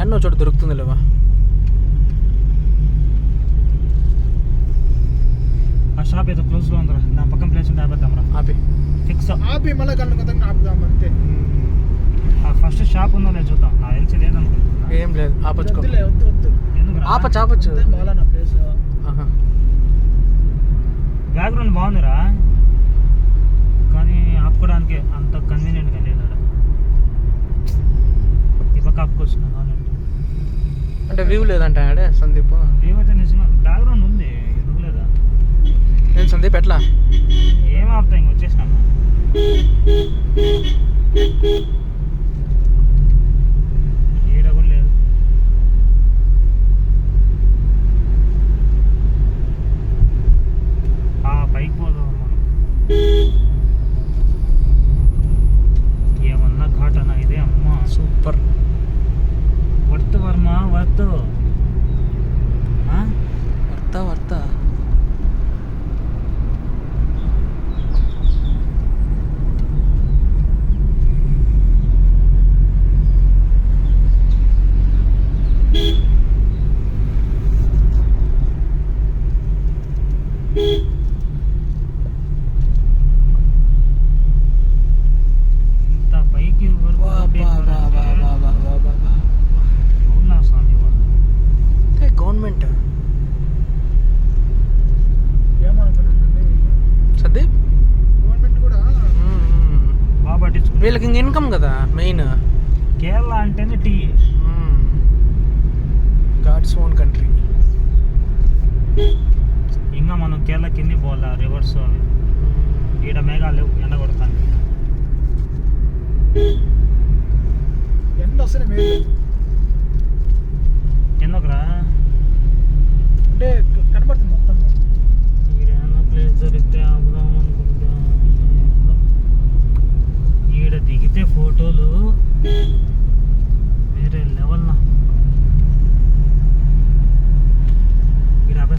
యాన్నో చోటు దొరుకుతుంది లేవా? ఆ షాప్ ఏదో క్లోజ్లో ఉందిరా, నా పక్కన ప్లేస్ ఉంటే ఆపేద్దాంరా. ఆపి ఫిక్స్ ఆపి మళ్ళీ కళ్ళు కదా ఆపుదాం అంతే. ఆ ఫస్ట్ షాప్ ఉందో లేదు చూద్దాం. నా తెలిసి లేదనుకుంటున్నా. ఏం లేదు, ఆపచ్చుకో. వద్దులే, వద్దు ఎందుకు ఆపచ్చు ఆపచ్చు. బాగా నా ప్లేస్. బ్యాక్గ్రౌండ్ బాగుందిరా, కానీ ఆపుకోవడానికి అంత కన్వీనియంట్గా లేదు. ఈ పక్క ఆపుకోవచ్చు కావాలంటే. అంటే వ్యూ లేదంటే ఆడే సందీప్. వ్యూ అయితే నిజంగా బ్యాక్గ్రౌండ్ ఉంది, ఎందుకు లేదా? నేను సందీప్ ఎట్లా ఏం ఆపుతా, ఇంక వచ్చేసినాము. ఈడ కూడా లేదు. పైకి పోదాం మనం. ఏమన్నా ఘాటనా ఇదే అమ్మా. సూపర్. వర్త్ వర్మ వర్త్ వర్త వర్త. ఇంత పైకి అవునా స్వామి వాళ్ళు గవర్నమెంట్ ఏమనుకున్నానండి, సందీప్ గవర్నమెంట్ కూడా బాగా పట్టించుకో. వీళ్ళకి ఇంక ఇన్కమ్ కదా మెయిన్. కేరళ అంటేనే టీ. God's own country. ఇంకా మనం కేరళ కింది పోవాలా, రివర్స్ అవి. ఈడ మేఘాలు లేవు, ఎండ కొడతాను. ఎండ వస్తేనే మేలు. ఎందుకురా? అంటే కనబడుతుంది మొత్తం. ఈడేమన్నా ప్లేస్ దొరికితే ఆపుదాం అనుకుంటా. ఈడ దిగితే ఫోటోలు